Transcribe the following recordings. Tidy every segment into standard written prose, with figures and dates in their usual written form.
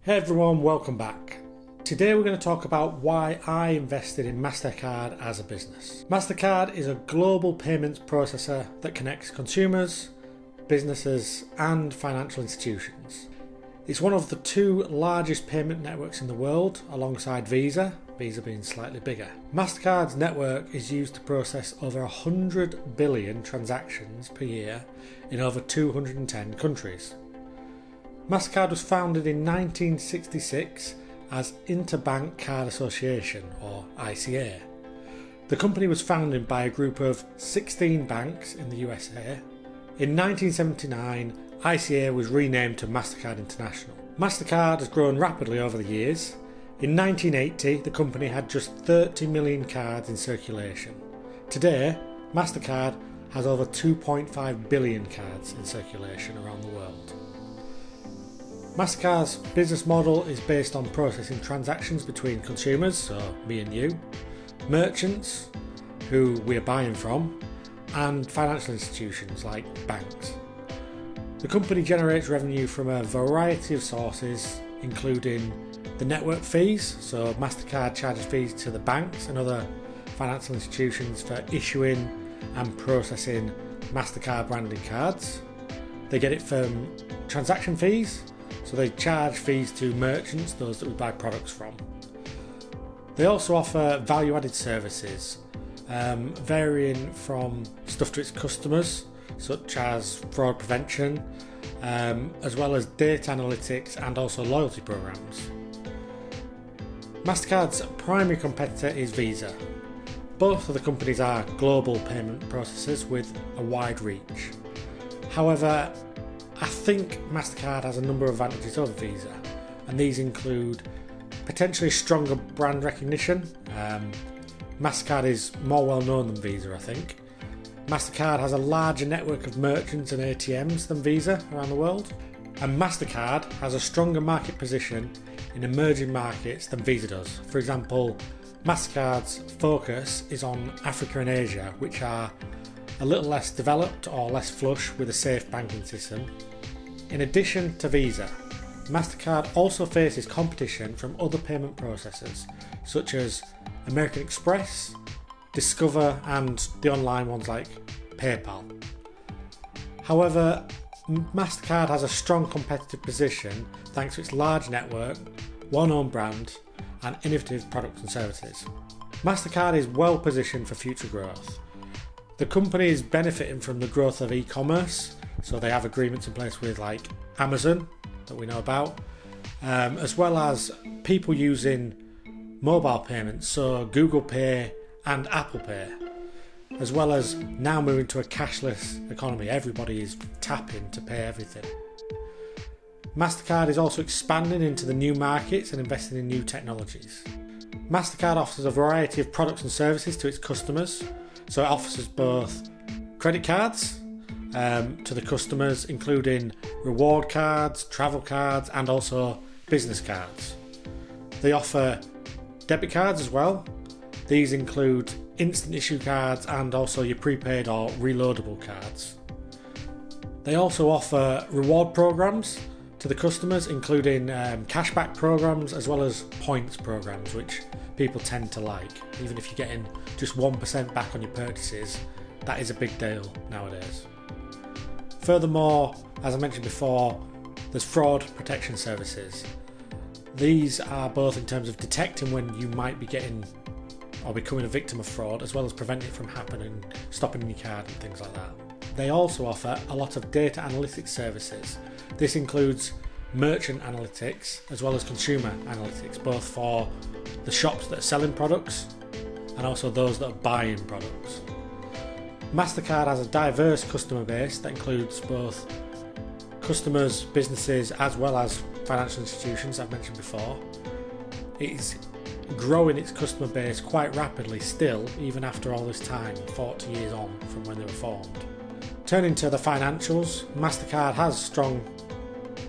Hey everyone, welcome back. Today we're going to talk about why I invested in Mastercard as a business. Mastercard is a global payments processor that connects consumers, businesses and financial institutions. It's one of the two largest payment networks in the world alongside Visa being slightly bigger. Mastercard's network is used to process over 100 billion transactions per year in over 210 countries. Mastercard was founded in 1966 as Interbank Card Association, or ICA. The company was founded by a group of 16 banks in the USA. In 1979, ICA was renamed to Mastercard International. Mastercard has grown rapidly over the years. In 1980, the company had just 30 million cards in circulation. Today, Mastercard has over 2.5 billion cards in circulation around the world. Mastercard's business model is based on processing transactions between consumers, so me and you, merchants, who we are buying from, and financial institutions like banks. The company generates revenue from a variety of sources, including the network fees, so Mastercard charges fees to the banks and other financial institutions for issuing and processing Mastercard branded cards. They get it from transaction fees, so they charge fees to merchants, those that we buy products from. They also offer value-added services, varying from stuff to its customers, such as fraud prevention, as well as data analytics and also loyalty programs. Mastercard's primary competitor is Visa. Both of the companies are global payment processors with a wide reach. However, I think Mastercard has a number of advantages over Visa, and these include potentially stronger brand recognition. Mastercard is more well known than Visa, I think. Mastercard has a larger network of merchants and ATMs than Visa around the world, and Mastercard has a stronger market position in emerging markets than Visa does. For example, Mastercard's focus is on Africa and Asia, which are a little less developed or less flush with a safe banking system. In addition to Visa, Mastercard also faces competition from other payment processors such as American Express, Discover and the online ones like PayPal. However, Mastercard has a strong competitive position thanks to its large network, well-known brand and innovative products and services. Mastercard is well positioned for future growth. The company is benefiting from the growth of e-commerce, so they have agreements in place with like Amazon that we know about, as well as people using mobile payments, so Google Pay and Apple Pay, as well as now moving to a cashless economy. Everybody is tapping to pay everything. Mastercard is also expanding into the new markets and investing in new technologies. Mastercard offers a variety of products and services to its customers. So it offers both credit cards to the customers, including reward cards, travel cards, and also business cards. They offer debit cards as well. These include instant issue cards and also your prepaid or reloadable cards. They also offer reward programs to the customers, including cashback programs as well as points programs, which people tend to like. Even if you're getting just 1% back on your purchases, that is a big deal nowadays. Furthermore, as I mentioned before, there's fraud protection services. These are both in terms of detecting when you might be getting or becoming a victim of fraud, as well as preventing it from happening, stopping your card and things like that. They also offer a lot of data analytics services. This includes merchant analytics as well as consumer analytics, both for the shops that are selling products and also those that are buying products. Mastercard has a diverse customer base that includes both customers, businesses, as well as financial institutions I've mentioned before. It is growing its customer base quite rapidly still, even after all this time, 40 years on from when they were formed. Turning to the financials, Mastercard has a strong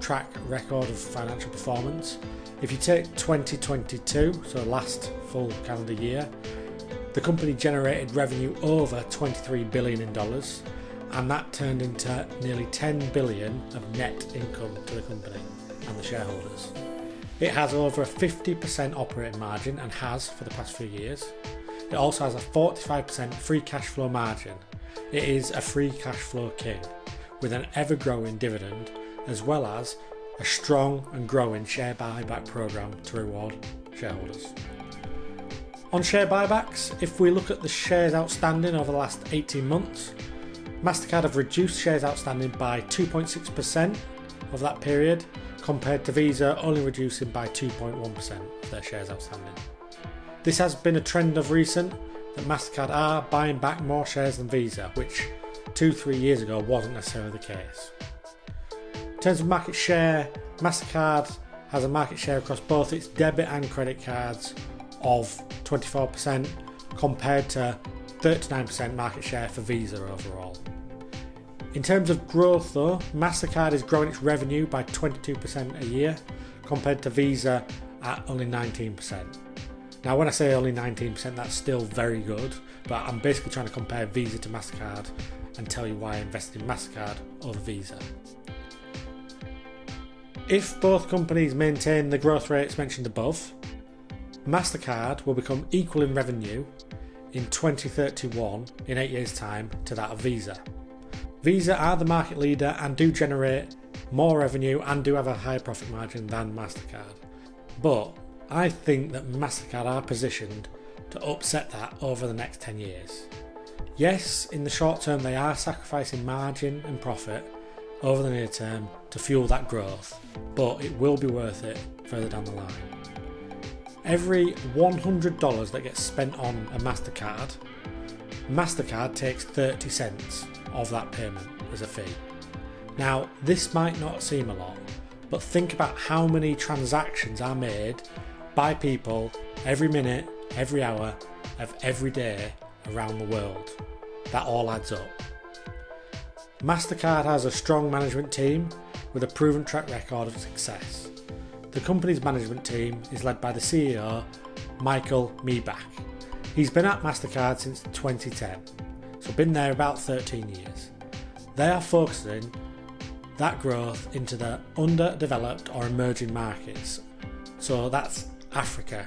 track record of financial performance. If you take 2022, so last full calendar year, the company generated revenue over $23 billion, and that turned into nearly $10 billion of net income to the company and the shareholders. It has over a 50% operating margin and has for the past few years. It also has a 45% free cash flow margin. It is a free cash flow king with an ever-growing dividend as well as a strong and growing share buyback program to reward shareholders. On share buybacks, if we look at the shares outstanding over the last 18 months, Mastercard have reduced shares outstanding by 2.6% of that period, compared to Visa only reducing by 2.1% of their shares outstanding. This has been a trend of recent that Mastercard are buying back more shares than Visa, which 2-3 years ago wasn't necessarily the case. In terms of market share, Mastercard has a market share across both its debit and credit cards of 24% compared to 39% market share for Visa overall. In terms of growth though, Mastercard is growing its revenue by 22% a year compared to Visa at only 19%. Now when I say only 19%, that's still very good, but I'm basically trying to compare Visa to Mastercard and tell you why I invested in Mastercard over Visa. If both companies maintain the growth rates mentioned above, Mastercard will become equal in revenue in 2031, in 8 years' time, to that of Visa. Visa are the market leader and do generate more revenue and do have a higher profit margin than Mastercard. But I think that Mastercard are positioned to upset that over the next 10 years. Yes, in the short term they are sacrificing margin and profit over the near term to fuel that growth, but it will be worth it further down the line. Every $100 that gets spent on a Mastercard, Mastercard takes 30 cents of that payment as a fee. Now, this might not seem a lot, but think about how many transactions are made by people every minute, every hour of every day around the world. That all adds up. Mastercard has a strong management team with a proven track record of success. The company's management team is led by the CEO, Michael Miebach. He's been at Mastercard since 2010, so been there about 13 years. They are focusing that growth into the underdeveloped or emerging markets. So that's Africa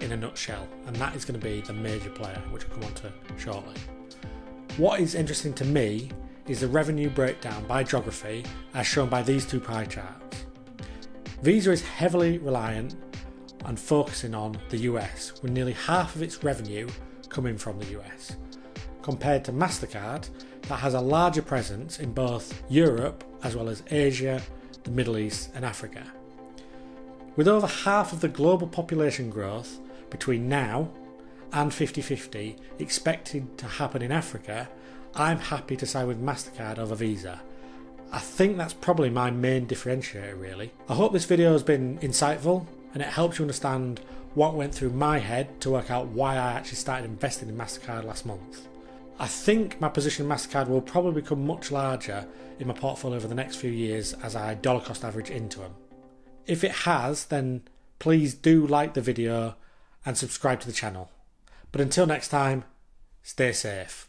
in a nutshell, and that is going to be the major player, which I'll come on to shortly. What is interesting to me is the revenue breakdown by geography as shown by these two pie charts. Visa is heavily reliant on focusing on the US, with nearly half of its revenue coming from the US, compared to Mastercard that has a larger presence in both Europe as well as Asia, the Middle East and Africa. With over half of the global population growth between now and 50-50 expected to happen in Africa, I'm happy to side with Mastercard over Visa. I think that's probably my main differentiator really. I hope this video has been insightful and it helps you understand what went through my head to work out why I actually started investing in Mastercard last month. I think my position in Mastercard will probably become much larger in my portfolio over the next few years as I dollar cost average into them. If it has, then please do like the video and subscribe to the channel. But until next time, stay safe.